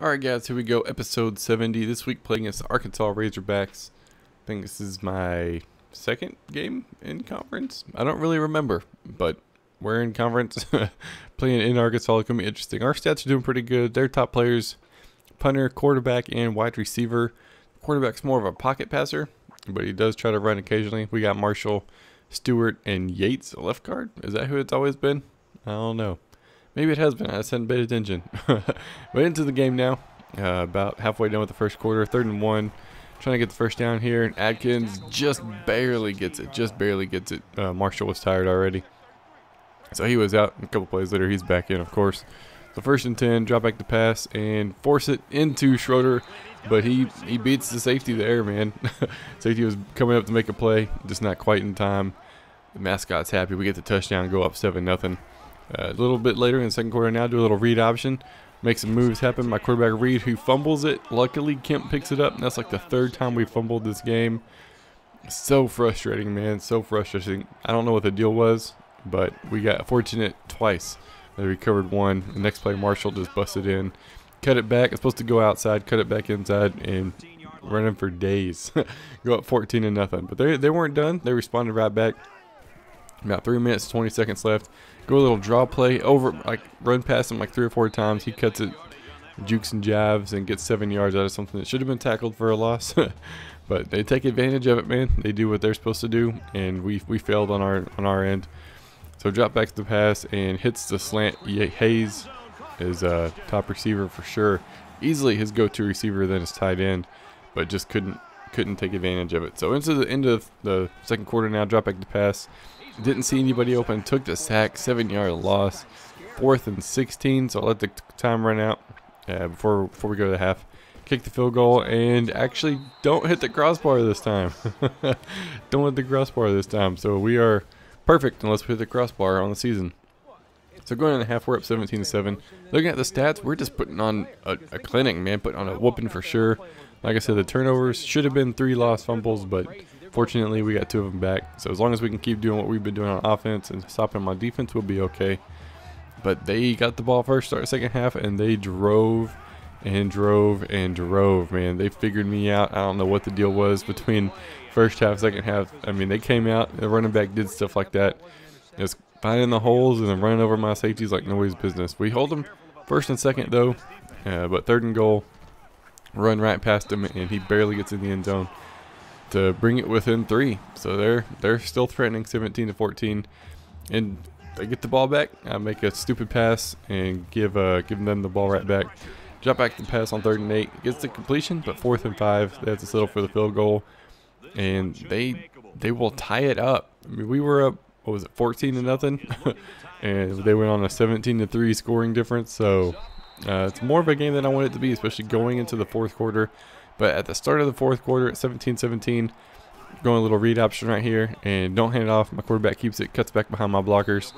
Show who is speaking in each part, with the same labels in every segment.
Speaker 1: Alright guys, here we go, episode 70. This week playing against the Arkansas Razorbacks. I think this is my second game in conference. I don't really remember, but we're in conference. Playing in Arkansas is going to be interesting. Our stats are doing pretty good. Their top players, punter, quarterback, and wide receiver. Quarterback's more of a pocket passer, but he does try to run occasionally. We got Marshall, Stewart, and Yates, a left guard. Is that who it's always been? I don't know. Maybe it has been. I just hadn't paid attention. But into the game now. About halfway done with the first quarter. 3rd and 1. Trying to get the first down here. And Adkins just barely gets it. Just barely gets it. Marshall was tired already. So he was out. A couple plays later, he's back in, of course. So 1st and 10. Drop back the pass and force it into Schroeder. But he beats the safety there, man. Safety was coming up to make a play. Just not quite in time. The mascot's happy. We get the touchdown. Go up 7-0. A little bit later in the second quarter now, do a little read option. Make some moves happen. My quarterback Reed, who fumbles it. Luckily, Kemp picks it up. And that's like the 3rd time we fumbled this game. So frustrating, man. So frustrating. I don't know what the deal was, but we got fortunate twice. They recovered one. The next play, Marshall just busted in. Cut it back. It's supposed to go outside. Cut it back inside and run him for days. Go up 14-0. But they weren't done. They responded right back. About 3 minutes, 20 seconds left. Go a little draw play over, like run past him like 3 or 4 times. He cuts it, jukes and jabs, and gets 7 yards out of something that should have been tackled for a loss. But they take advantage of it, man. They do what they're supposed to do, and we failed on our end. So drop back to the pass and hits the slant. Hayes is top receiver for sure. Easily his go-to receiver than his tight end, but just couldn't take advantage of it. So into the end of the second quarter now. Drop back to pass. Didn't see anybody open, took the sack, 7-yard loss, 4th and 16, so I'll let the time run out before we go to the half. Kick the field goal, and actually don't hit the crossbar this time. Don't hit the crossbar this time, so we are perfect unless we hit the crossbar on the season. So going into the half, we're up 17-7. Looking at the stats, we're just putting on a clinic, man, putting on a whooping for sure. Like I said, the turnovers should have been 3 lost fumbles, but fortunately, we got 2 of them back. So as long as we can keep doing what we've been doing on offense and stopping them on defense, we'll be okay. But they got the ball first, start second half, and they drove and drove and drove, man. They figured me out. I don't know what the deal was between first half, second half. I mean, they came out, the running back did stuff like that. Just finding the holes and then running over my safeties like nobody's business. We hold them 1st and 2nd, though. But 3rd and goal, run right past him, and he barely gets in the end zone to bring it within 3. So they're still threatening 17-14, and they get the ball back. I make a stupid pass and give them the ball right back. Drop back the pass on 3rd and 8. Gets the completion, but 4th and 5. They have to settle for the field goal, and they will tie it up. I mean, we were up, what was it, 14-0, and they went on a 17-3 scoring difference. So it's more of a game than I want it to be, especially going into the 4th quarter. But at the start of the 4th quarter at 17-17, going a little read option right here, and don't hand it off. My quarterback keeps it, cuts back behind my blockers,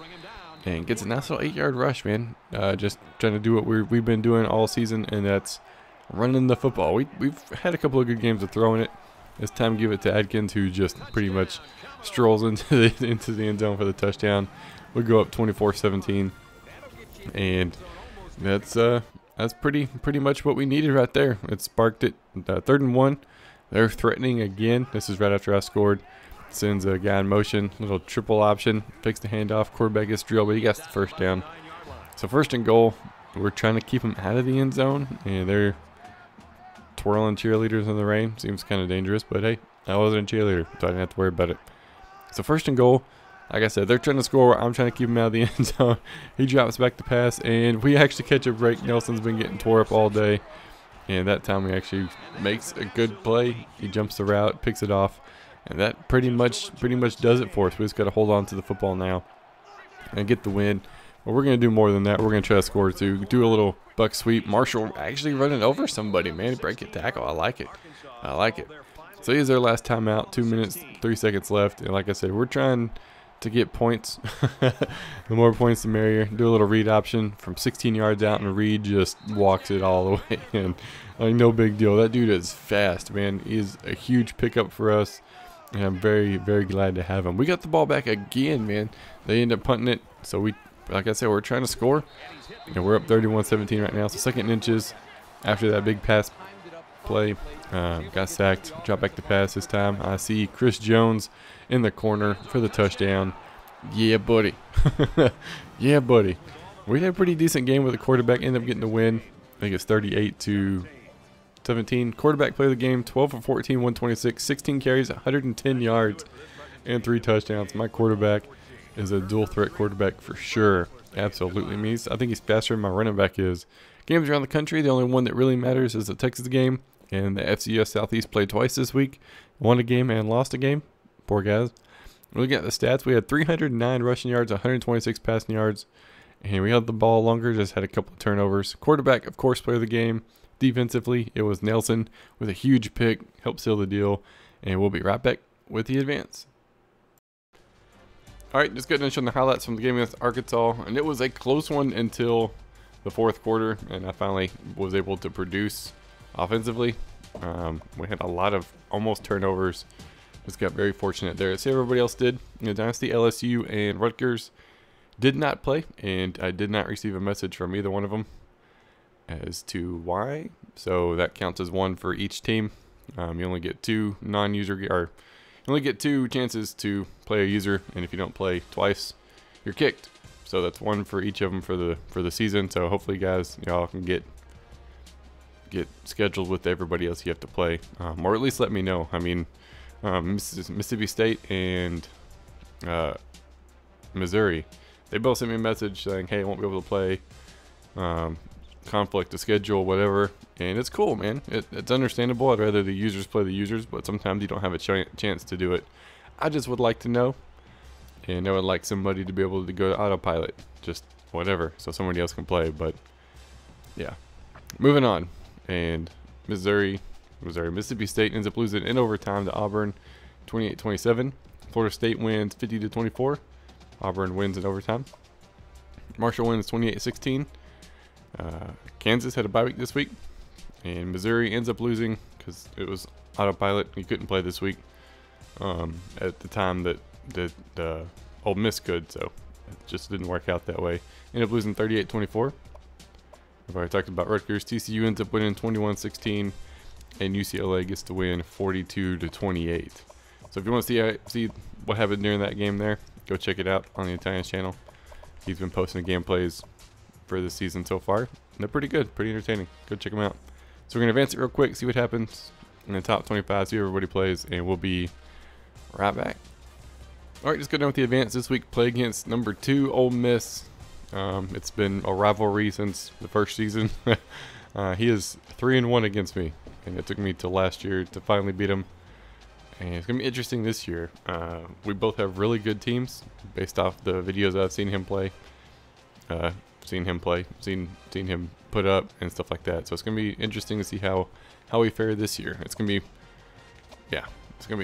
Speaker 1: and gets a nice little 8-yard rush, man. Just trying to do what we've been doing all season, and that's running the football. We've had a couple of good games of throwing it. It's time to give it to Adkins, who just pretty much strolls into the end zone for the touchdown. We go up 24-17, and that's pretty much what we needed right there. It sparked it. 3rd and 1. They're threatening again. This is right after I scored. Sends a guy in motion. Little triple option. Takes the handoff. Quarterback gets drilled, but he gets the first down. So 1st and goal. We're trying to keep them out of the end zone, and they're twirling cheerleaders in the rain. Seems kind of dangerous, but hey, I wasn't a cheerleader, so I didn't have to worry about it. So 1st and goal. Like I said, they're trying to score. I'm trying to keep him out of the end zone. He drops back to pass, and we actually catch a break. Nelson's been getting tore up all day, and that time he actually makes a good play. He jumps the route, picks it off, and that pretty much does it for us. We just got to hold on to the football now and get the win. But we're going to do more than that. We're going to try to score too. Do a little buck sweep. Marshall actually running over somebody, man. Break it tackle. I like it. I like it. So here's their last timeout. 2 minutes, 3 seconds left. And like I said, we're trying to get points. The more points the merrier. Do a little read option from 16 yards out, and Reed just walks it all the way in. Like, no big deal. That dude is fast, man. He's a huge pickup for us, and I'm very, very glad to have him. We got the ball back again, man. They end up punting it, so like I said, we're trying to score, and we're up 31-17 right now. So 2nd and inches. after that big pass play. Got sacked, dropped back to pass this time. I see Chris Jones in the corner for the touchdown. Yeah, buddy. Yeah, buddy. We had a pretty decent game with the quarterback. Ended up getting the win. I think it's 38-17. Quarterback play of the game, 12 for 14, 126, 16 carries, 110 yards, and 3 touchdowns. My quarterback is a dual threat quarterback for sure. Absolutely. I think he's faster than my running back is. Games around the country, the only one that really matters is the Texas game. And the FCS Southeast played twice this week. Won a game and lost a game. Poor guys. Looking at the stats, we had 309 rushing yards, 126 passing yards. And we held the ball longer, just had a couple of turnovers. Quarterback, of course, player of the game. Defensively, it was Nelson with a huge pick. Helped seal the deal. And we'll be right back with the advance. Alright, just getting into the highlights from the game against Arkansas. And it was a close one until the fourth quarter. And I finally was able to produce offensively. We had a lot of almost turnovers. Just got very fortunate there. See, everybody else did. You know, Dynasty, LSU, and Rutgers did not play, and I did not receive a message from either one of them as to why. So that counts as 1 for each team. You only get 2 non-user, or you only get 2 chances to play a user, and if you don't play twice, you're kicked. So that's 1 for each of them for the season. So hopefully, guys, y'all can get scheduled with everybody else you have to play, or at least let me know. I mean, Mississippi State and Missouri, they both sent me a message saying, hey, I won't be able to play, conflict of schedule, whatever. And it's cool, man. It's understandable. I'd rather the users play the users, but sometimes you don't have a chance to do it. I just would like to know, and I would like somebody to be able to go to autopilot, just whatever, so somebody else can play. But yeah, moving on. And Mississippi State ends up losing in overtime to Auburn, 28-27. Florida State wins 50-24. Auburn wins in overtime. Marshall wins 28-16. Kansas had a bye week this week, and Missouri ends up losing because it was autopilot. You couldn't play this week at the time that Ole Miss could, so it just didn't work out that way. Ended up losing 38-24. I've already talked about Rutgers. TCU ends up winning 21-16, and UCLA gets to win 42-28. So if you want to see what happened during that game there, go check it out on the Italian's channel. He's been posting gameplays for this season so far, and they're pretty good, pretty entertaining. Go check them out. So we're going to advance it real quick, see what happens in the top 25, see who everybody plays, and we'll be right back. Alright, just getting on with the advance this week. Play against number 2 Ole Miss. It's been a rivalry since the first season. He is 3-1 against me, and it took me till last year to finally beat him. And it's gonna be interesting this year. We both have really good teams based off the videos I've seen him play, seen him put up and stuff like that. So it's gonna be interesting to see how we fare this year. It's gonna be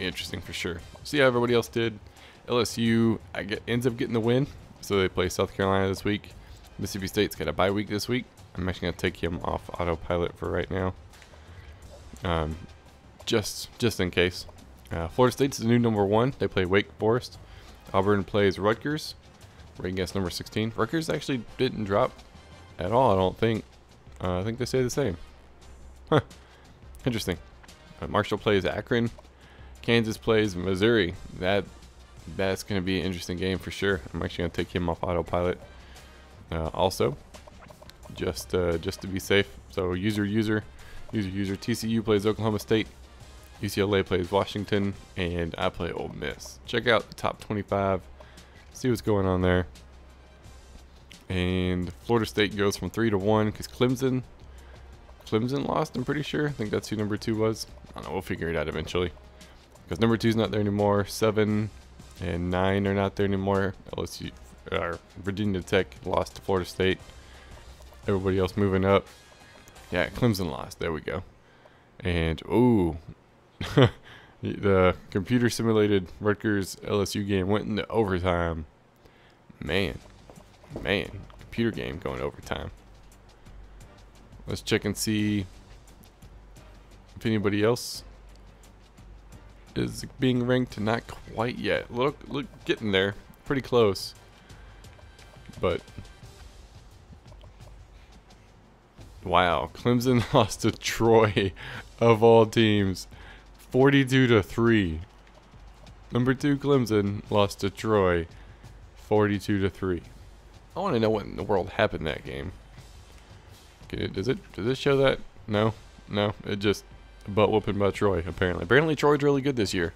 Speaker 1: interesting for sure. See how everybody else did. LSU ends up getting the win. So they play South Carolina this week. Mississippi State's got a bye week this week. I'm actually going to take him off autopilot for right now. Just in case. Florida State's the new number 1. They play Wake Forest. Auburn plays Rutgers. Ranking against number 16. Rutgers actually didn't drop at all, I don't think. I think they stay the same. Huh. Interesting. Marshall plays Akron. Kansas plays Missouri. That's going to be an interesting game for sure. I'm actually going to take him off autopilot. Also, just to be safe. So user. TCU plays Oklahoma State. UCLA plays Washington, and I play Ole Miss. Check out the top 25. See what's going on there. And Florida State goes from 3-1 because Clemson lost. I'm pretty sure. I think that's who number 2 was. I don't know. We'll figure it out eventually. Because number 2's not there anymore. 7 and 9 are not there anymore. LSU, Virginia Tech lost to Florida State. Everybody else moving up. Yeah, Clemson lost. There we go. And, ooh. The computer simulated Rutgers LSU game went into overtime. Man. Computer game going overtime. Let's check and see if anybody else is being ranked. Not quite yet. Look, getting there. Pretty close. But Wow, Clemson lost to Troy, of all teams, 42-3. Number 2 Clemson lost to Troy, 42-3. I want to know what in the world happened that game. Does it show that? No, it just a butt whooping by Troy. Apparently Troy's really good this year.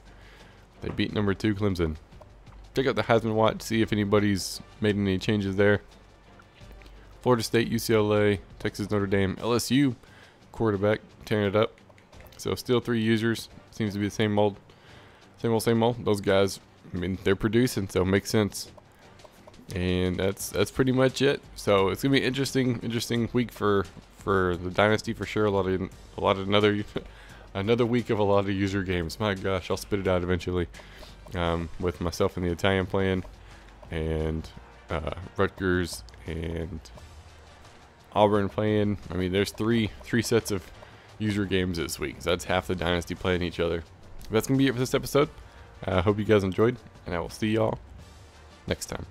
Speaker 1: They beat number 2 Clemson. Check out the Heisman watch, see if anybody's made any changes there. Florida State, UCLA, Texas, Notre Dame, LSU quarterback tearing it up. So still 3 users. Seems to be the same old. Those guys, I mean, they're producing, so it makes sense. And that's pretty much it. So it's gonna be an interesting week for the Dynasty for sure. Another week of a lot of user games. My gosh, I'll spit it out eventually. With myself and the Italian playing, and Rutgers and Auburn playing. I mean, there's three sets of user games this week. So that's half the Dynasty playing each other. That's gonna be it for this episode. I hope you guys enjoyed, and I will see y'all next time.